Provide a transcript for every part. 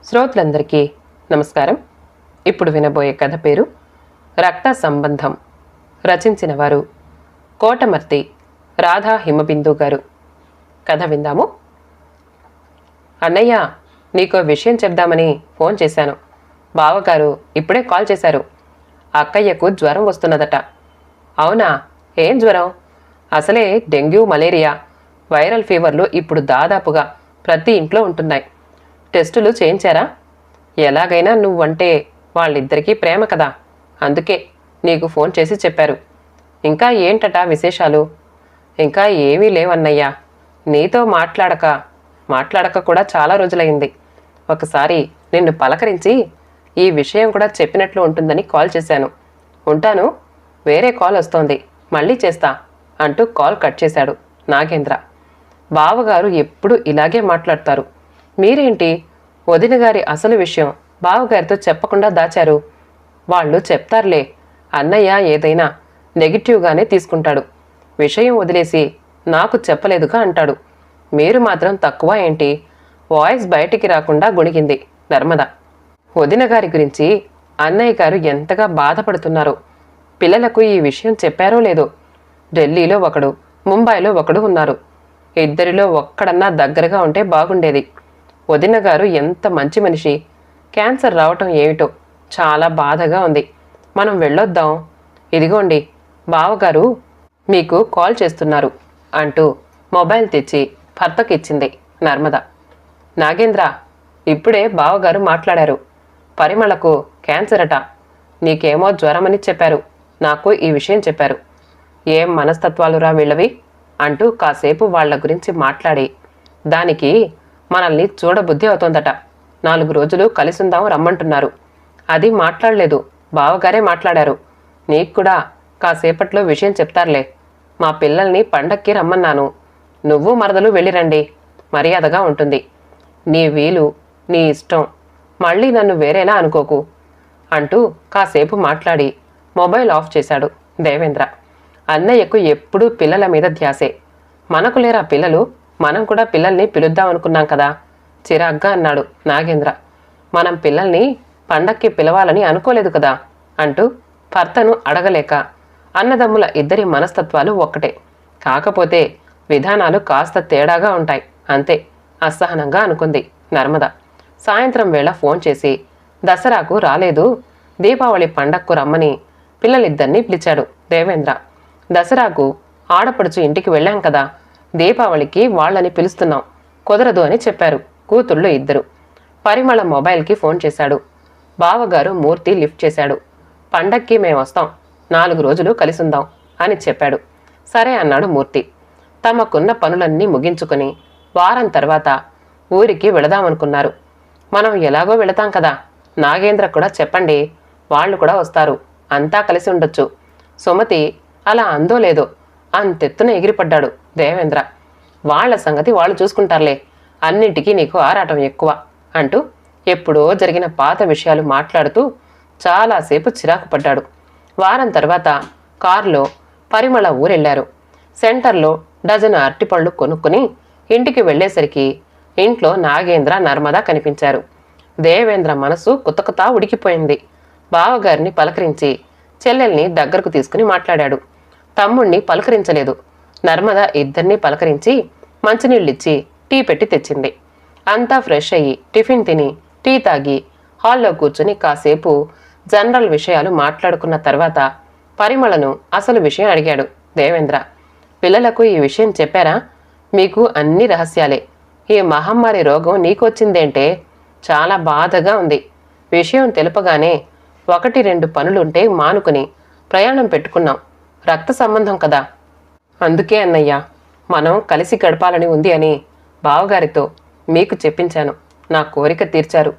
శ్రోతలందరికీ నమస్కారం. ఇప్పుడు వినబోయే కథ పేరు రక్త సంబంధం. రచించిన వారు కోటమర్తి రాధా హిమబిందు గారు. కథ విందాము. అన్నయ్య, నీకో విషయం చెప్దామని ఫోన్ చేశాను. బావగారు ఇప్పుడే కాల్ చేశారు. అక్కయ్యకు జ్వరం వస్తున్నదట. అవునా? ఏం జ్వరం? అసలే డెంగ్యూ, మలేరియా, వైరల్ ఫీవర్లు ఇప్పుడు దాదాపుగా ప్రతి ఇంట్లో ఉంటున్నాయి. టెస్టులు చేయించారా? ఎలాగైనా నువ్వంటే వాళ్ళిద్దరికీ ప్రేమ కదా, అందుకే నీకు ఫోన్ చేసి చెప్పారు. ఇంకా ఏంటట విశేషాలు? ఇంకా ఏమీ లేవన్నయ్యా. నీతో మాట్లాడక కూడా చాలా రోజులైంది. ఒకసారి నిన్ను పలకరించి ఈ విషయం కూడా చెప్పినట్లు ఉంటుందని కాల్ చేశాను. ఉంటాను, వేరే కాల్ వస్తోంది, మళ్ళీ చేస్తా అంటూ కాల్ కట్ చేశాడు నాగేంద్ర. బావగారు ఎప్పుడు ఇలాగే మాట్లాడతారు. మీరేంటి వదిన గారి అసలు విషయం బావగారితో చెప్పకుండా దాచారు? వాళ్ళు చెప్తారులే. అన్నయ్య ఏదైనా నెగిటివ్గానే తీసుకుంటాడు. విషయం వదిలేసి నాకు చెప్పలేదుగా అంటాడు. మీరు మాత్రం తక్కువ ఏంటి? వాయిస్ బయటికి రాకుండా గొణిగింది నర్మద. వదిన గారి గురించి అన్నయ్య గారు ఎంతగా బాధపడుతున్నారో. పిల్లలకు ఈ విషయం చెప్పారో లేదో. ఢిల్లీలో ఒకడు, ముంబైలో ఒకడు ఉన్నారు. ఇద్దరిలో ఒక్కడన్నా దగ్గరగా ఉంటే బాగుండేది. వదిన గారు ఎంత మంచి మనిషి. క్యాన్సర్ రావటం ఏమిటో చాలా బాధగా ఉంది. మనం వెళ్ళొద్దాం. ఇదిగోండి బావగారు మీకు కాల్ చేస్తున్నారు అంటూ మొబైల్ తెచ్చి భర్తకిచ్చింది నర్మద. నాగేంద్ర, ఇప్పుడే బావగారు మాట్లాడారు. పరిమళకు క్యాన్సర్ అట. నీకేమో జ్వరమని చెప్పారు. నాకు ఈ విషయం చెప్పారు. ఏం మనస్తత్వాలురా వీళ్ళవి అంటూ కాసేపు వాళ్ల గురించి మాట్లాడి, దానికి మనల్ని చూడబుద్ధి అవుతోందట. 4 రోజులు కలిసుందాం రమ్మంటున్నారు. అది మాట్లాడలేదు, బావగారే మాట్లాడారు. నీకు కూడా కాసేపట్లో విషయం చెప్తారులే. మా పిల్లల్ని పండక్కి రమ్మన్నాను. నువ్వు మరదలు వెళ్ళిరండి, మర్యాదగా ఉంటుంది. నీ వీలు, నీ ఇష్టం. మళ్ళీ నన్ను వేరేలా అనుకోకు అంటూ కాసేపు మాట్లాడి మొబైల్ ఆఫ్ చేశాడు దేవేంద్ర. అన్నయ్యకు ఎప్పుడూ పిల్లల మీద ధ్యాసే. మనకు లేరా పిల్లలు? మనం కూడా పిల్లల్ని పిలుద్దాం అనుకున్నాం కదా, చిరాగ్గా అన్నాడు నాగేంద్ర. మనం పిల్లల్ని పండక్కి పిలవాలని అనుకోలేదు కదా అంటూ భర్తను అడగలేక, అన్నదమ్ముల ఇద్దరి మనస్తత్వాలు ఒక్కటే, కాకపోతే విధానాలు కాస్త తేడాగా ఉంటాయి అంతే అసహనంగా అనుకుంది నర్మద. సాయంత్రం వేళ ఫోన్ చేసి దసరాకు రాలేదు, దీపావళి పండక్కు రమ్మని పిల్లలిద్దరినీ పిలిచాడు దేవేంద్ర. దసరాకు ఆడపడుచు ఇంటికి వెళ్ళాం కదా, దీపావళికి వాళ్ళని పిలుస్తున్నాం, కుదరదు అని చెప్పారు కూతుళ్ళు ఇద్దరు. పరిమళ మొబైల్కి ఫోన్ చేశాడు. బావగారు మూర్తి లిఫ్ట్ చేశాడు. పండక్కి మేమొస్తాం, 4 రోజులు కలిసుందాం అని చెప్పాడు. సరే అన్నాడు మూర్తి. తమకున్న పనులన్నీ ముగించుకుని వారం తర్వాత ఊరికి వెళదామనుకున్నారు. మనం ఎలాగో వెళతాం కదా, నాగేంద్ర కూడా చెప్పండి, వాళ్ళు కూడా వస్తారు, అంతా కలిసి ఉండొచ్చు. సుమతి అలా అందో లేదో అంతెత్తున ఎగిరిపడ్డాడు దేవేంద్ర. వాళ్ల సంగతి వాళ్ళు చూసుకుంటారులే, అన్నింటికీ నీకు ఆరాటం ఎక్కువ అంటూ ఎప్పుడో జరిగిన పాత విషయాలు మాట్లాడుతూ చాలాసేపు చిరాకు పడ్డాడు. వారం తర్వాత కారులో పరిమళ ఊరెళ్లారు. సెంటర్లో డజను అరటిపళ్ళు కొనుక్కుని ఇంటికి వెళ్లేసరికి ఇంట్లో నాగేంద్ర, నర్మద కనిపించారు. దేవేంద్ర మనసు కుతకుతా ఉడికిపోయింది. బావగారిని పలకరించి చెల్లెల్ని దగ్గరకు తీసుకుని మాట్లాడాడు. తమ్ముణ్ణి పలకరించలేదు. నర్మద ఇద్దరినీ పలకరించి మంచినీళ్ళిచ్చి టీ పెట్టి తెచ్చింది. అంతా ఫ్రెష్ అయ్యి టిఫిన్ తిని టీ తాగి హాల్లో కూర్చుని కాసేపు జనరల్ విషయాలు మాట్లాడుకున్న తర్వాత పరిమళను అసలు విషయం అడిగాడు దేవేంద్ర. పిల్లలకు ఈ విషయం చెప్పారా? మీకు అన్ని రహస్యాలే. ఈ మహమ్మారి రోగం నీకొచ్చిందేంటే? చాలా బాధగా ఉంది. విషయం తెలుపగానే 1-2 పనులుంటే మానుకుని ప్రయాణం పెట్టుకున్నాం. రక్త సంబంధం కదా, అందుకే అన్నయ్య మనం కలిసి గడపాలని ఉంది అని బావగారితో మీకు చెప్పించాను. నా కోరిక తీర్చారు.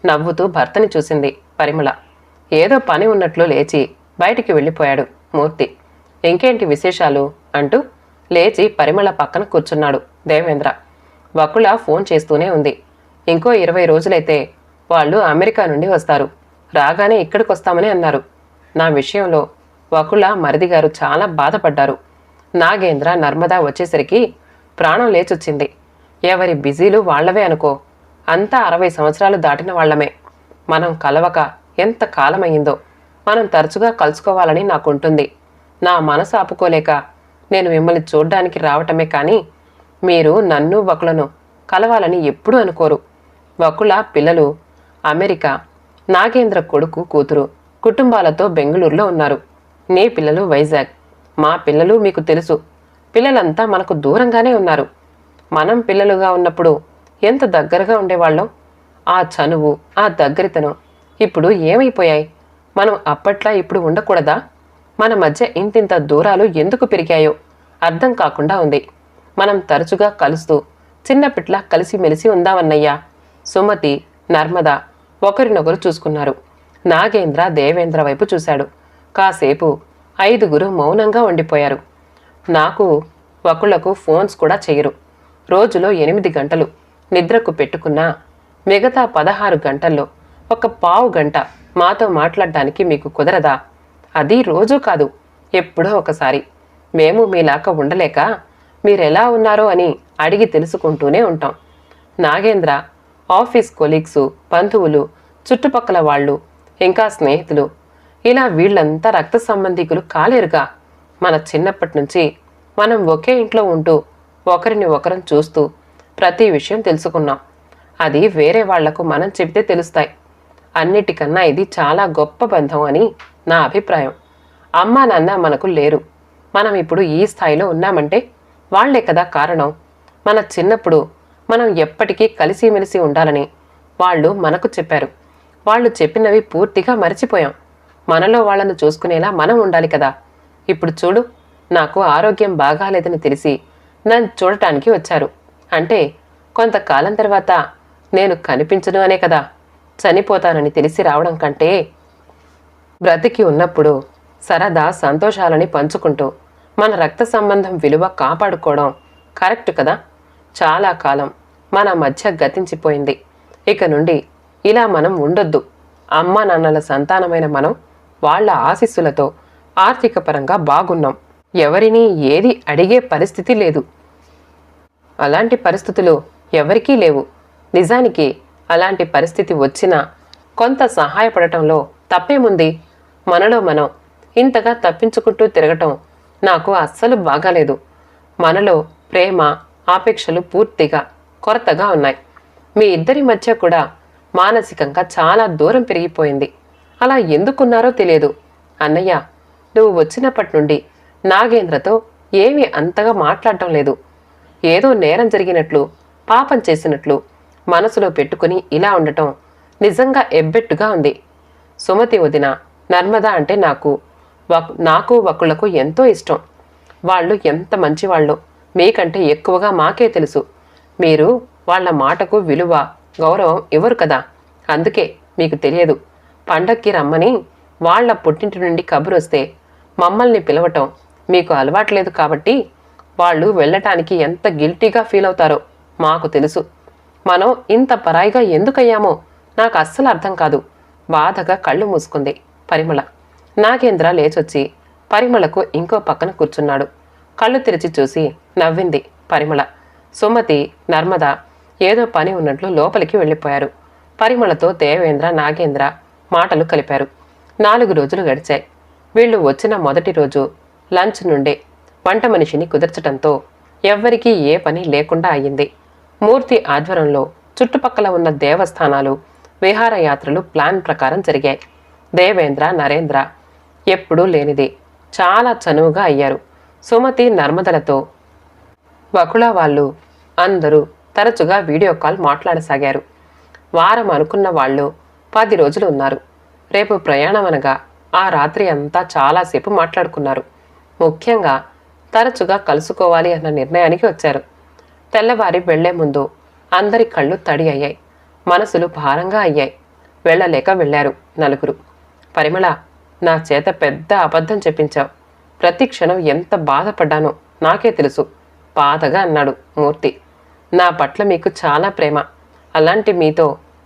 నవ్వుతూ భర్తని చూసింది పరిమళ. ఏదో పని ఉన్నట్లు లేచి బయటికి వెళ్ళిపోయాడు మూర్తి. ఇంకేంటి విశేషాలు అంటూ లేచి పరిమళ పక్కన కూర్చున్నాడు దేవేంద్ర. వకుల ఫోన్ చేస్తూనే ఉంది. ఇంకో 20 రోజులైతే వాళ్ళు అమెరికా నుండి వస్తారు. రాగానే ఇక్కడికి వస్తామని అన్నారు. నా విషయంలో వకుల మరిదిగారు చాలా బాధపడ్డారు. నాగేంద్ర, నర్మద వచ్చేసరికి ప్రాణం లేచొచ్చింది. ఎవరి బిజీలు వాళ్లవే అనుకో. అంతా 60 సంవత్సరాలు దాటిన వాళ్లమే. మనం కలవక ఎంత కాలమయ్యిందో. మనం తరచుగా కలుసుకోవాలని నాకుంటుంది. నా మనసు ఆపుకోలేక నేను మిమ్మల్ని చూడ్డానికి రావటమే కానీ మీరు నన్ను వకులను కలవాలని ఎప్పుడూ అనుకోరు. వకుల పిల్లలు అమెరికా, నాగేంద్ర కొడుకు కూతురు కుటుంబాలతో బెంగళూరులో ఉన్నారు. నీ పిల్లలు వైజాగ్. మా పిల్లలు మీకు తెలుసు. పిల్లలంతా మనకు దూరంగానే ఉన్నారు. మనం పిల్లలుగా ఉన్నప్పుడు ఎంత దగ్గరగా ఉండేవాళ్ళం. ఆ చనువు, ఆ దగ్గరితనం ఇప్పుడు ఏమైపోయాయి? మనం అప్పట్లా ఇప్పుడు ఉండకూడదా? మన మధ్య ఇంతింత దూరాలు ఎందుకు పెరిగాయో అర్థం కాకుండా ఉంది. మనం తరచుగా కలుస్తూ చిన్నపిట్లా కలిసిమెలిసి ఉందామన్నయ్యా. సుమతి, నర్మద ఒకరినొకరు చూసుకున్నారు. నాగేంద్ర దేవేంద్ర వైపు చూశాడు. కాసేపు 5గురు మౌనంగా ఉండిపోయారు. నాకు ఒకళ్లకు ఫోన్స్ కూడా చెయ్యరు. రోజులో 8 గంటలు నిద్రకు పెట్టుకున్నా మిగతా 16 గంటల్లో ఒక పావు గంట మాతో మాట్లాడడానికి మీకు కుదరదా? అది రోజూ కాదు, ఎప్పుడో ఒకసారి. మేము మీలాక ఉండలేక మీరెలా ఉన్నారో అని అడిగి తెలుసుకుంటూనే ఉంటాం. నాగేంద్ర ఆఫీస్ కొలీగ్సు, బంధువులు, చుట్టుపక్కల వాళ్ళు, ఇంకా స్నేహితులు, ఇలా వీళ్ళంతా రక్త సంబంధికులు కాలేరుగా. మన చిన్నప్పటి నుంచి మనం ఒకే ఇంట్లో ఉంటూ ఒకరిని ఒకరం చూస్తూ ప్రతి విషయం తెలుసుకున్నాం. అది వేరే వాళ్లకు మనం చెబితే తెలుస్తాయి. అన్నిటికన్నా ఇది చాలా గొప్ప బంధం అని నా అభిప్రాయం. అమ్మా నాన్న మనకు లేరు. మనం ఇప్పుడు ఈ స్థాయిలో ఉన్నామంటే వాళ్లే కదా కారణం. మన చిన్నప్పుడు మనం ఎప్పటికీ కలిసిమెలిసి ఉండాలని వాళ్ళు మనకు చెప్పారు. వాళ్ళు చెప్పినవి పూర్తిగా మర్చిపోయాం. మనలో వాళ్లను చూసుకునేలా మనం ఉండాలి కదా. ఇప్పుడు చూడు, నాకు ఆరోగ్యం బాగాలేదని తెలిసి నన్ను చూడటానికి వచ్చారు. అంటే కొంతకాలం తర్వాత నేను కనిపించను అనే కదా. చనిపోతానని తెలిసి రావడం కంటే బ్రతికి ఉన్నప్పుడు సరదా సంతోషాలని పంచుకుంటూ మన రక్త సంబంధం విలువ కాపాడుకోవడం కరెక్ట్ కదా. చాలా కాలం మన మధ్య గతించిపోయింది. ఇక నుండి ఇలా మనం ఉండొద్దు. అమ్మా నాన్నల సంతానమైన మనం వాళ్ల ఆశీస్సులతో ఆర్థిక పరంగా బాగున్నాం. ఎవరినీ ఏది అడిగే పరిస్థితి లేదు. అలాంటి పరిస్థితులు ఎవరికీ లేవు. నిజానికి అలాంటి పరిస్థితి వచ్చినా కొంత సహాయపడటంలో తప్పేముంది? మనలో మనం ఇంతగా తప్పించుకుంటూ తిరగటం నాకు అస్సలు బాగాలేదు. మనలో ప్రేమ, ఆపేక్షలు పూర్తిగా కొరతగా ఉన్నాయి. మీ ఇద్దరి మధ్య కూడా మానసికంగా చాలా దూరం పెరిగిపోయింది. అలా ఎందుకున్నారో తెలియదు. అన్నయ్య, నువ్వు వచ్చినప్పటి నుండి నాగేంద్రతో ఏమీ అంతగా మాట్లాడటం లేదు. ఏదో నేరం జరిగినట్లు, పాపం చేసినట్లు మనసులో పెట్టుకుని ఇలా ఉండటం నిజంగా ఎబ్బెట్టుగా ఉంది. సుమతి వదిన, నర్మద అంటే నాకు వకుళ్లకు ఎంతో ఇష్టం. వాళ్ళు ఎంత మంచివాళ్ళో మీకంటే ఎక్కువగా మాకే తెలుసు. మీరు వాళ్ళ మాటకు విలువ, గౌరవం ఇవ్వరు కదా. అందుకే మీకు తెలియదు. పండక్కి రమ్మని వాళ్ల పుట్టింటి నుండి కబురొస్తే మమ్మల్ని పిలవటం మీకు అలవాట్లేదు కాబట్టి వాళ్ళు వెళ్ళటానికి ఎంత గిల్టీగా ఫీల్ అవుతారో మాకు తెలుసు. మనం ఇంత పరాయిగా ఎందుకయ్యామో నాకు అస్సలు అర్థం కాదు. బాధగా కళ్ళు మూసుకుంది పరిమళ. నాగేంద్ర లేచొచ్చి పరిమళకు ఇంకో పక్కన కూర్చున్నాడు. కళ్ళు తెరిచి చూసి నవ్వింది పరిమళ. సుమతి, నర్మద ఏదో పని ఉన్నట్లు లోపలికి వెళ్ళిపోయారు. పరిమళతో దేవేంద్ర, నాగేంద్ర మాటలు కలిపారు. 4 రోజులు గడిచాయి. వీళ్లు వచ్చిన మొదటి రోజు లంచ్ నుండే వంట మనిషిని కుదర్చటంతో ఎవ్వరికీ ఏ పని లేకుండా అయ్యింది. మూర్తి ఆధ్వర్యంలో చుట్టుపక్కల ఉన్న దేవస్థానాలు, విహారయాత్రలు ప్లాన్ ప్రకారం జరిగాయి. దేవేంద్ర, నరేంద్ర ఎప్పుడూ లేనిది చాలా చనువుగా అయ్యారు. సుమతి, నర్మదలతో వకుళ వాళ్ళు అందరూ తరచుగా వీడియో కాల్ మాట్లాడసాగారు. వారం అనుకున్న వాళ్ళు 10 రోజులు ఉన్నారు. రేపు ప్రయాణమనగా ఆ రాత్రి అంతా చాలాసేపు మాట్లాడుకున్నారు. ముఖ్యంగా తరచుగా కలుసుకోవాలి అన్న నిర్ణయానికి వచ్చారు. తెల్లవారి వెళ్లే ముందు అందరి కళ్ళు తడి అయ్యాయి. మనసులు భారంగా అయ్యాయి. వెళ్ళలేక వెళ్లారు 4. పరిమళ, నా చేత పెద్ద అబద్ధం చెప్పించావు. ప్రతి క్షణం ఎంత బాధపడ్డానో నాకే తెలుసు బాధగా అన్నాడు మూర్తి. నా పట్ల మీకు చాలా ప్రేమ. అలాంటి మీతో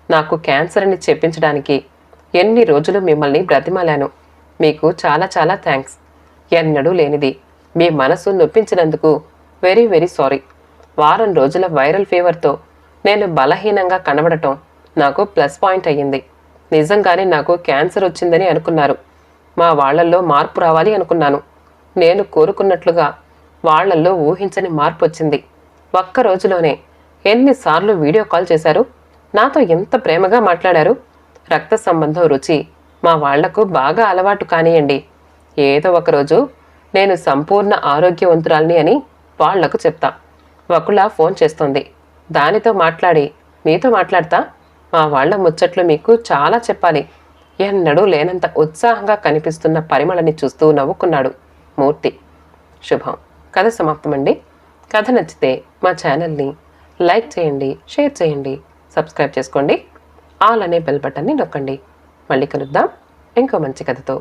నాకు క్యాన్సర్ అని చెప్పించడానికి ఎన్ని రోజులు మిమ్మల్ని బ్రతిమాలాను. మీకు చాలా చాలా థ్యాంక్స్. ఎన్నడూ లేనిది మీ మనసు నొప్పించినందుకు వెరీ వెరీ సారీ. వారం రోజుల వైరల్ ఫీవర్తో నేను బలహీనంగా కనబడటం నాకు ప్లస్ పాయింట్ అయ్యింది. నిజంగానే నాకు క్యాన్సర్ వచ్చిందని అనుకున్నారు. మా వాళ్లల్లో మార్పు రావాలి అనుకున్నాను. నేను కోరుకున్నట్లుగా వాళ్లల్లో ఊహించని మార్పు వచ్చింది. ఒక్క రోజులోనే ఎన్నిసార్లు వీడియో కాల్ చేశారు, నాతో ఎంత ప్రేమగా మాట్లాడారు. రక్త సంబంధం రుచి మా వాళ్లకు బాగా అలవాటు కానియండి. ఏదో ఒకరోజు నేను సంపూర్ణ ఆరోగ్యవంతురాల్ని అని వాళ్లకు చెప్తా. వకుళ ఫోన్ చేస్తోంది. దానితో మాట్లాడి మీతో మాట్లాడతా. మా వాళ్ల ముచ్చట్లు మీకు చాలా చెప్పాలి. ఎన్నడూ లేనంత ఉత్సాహంగా కనిపిస్తున్న పరిమళని చూస్తూ నవ్వుకున్నాడు మూర్తి. శుభం. కథ సమాప్తమండి. కథ నచ్చితే మా ఛానల్ని లైక్ చేయండి, షేర్ చేయండి, సబ్స్క్రైబ్ చేసుకోండి. ఆల్ అనే బెల్ బటన్ని నొక్కండి. మళ్ళీ కలుద్దాం ఇంకో మంచి కథతో.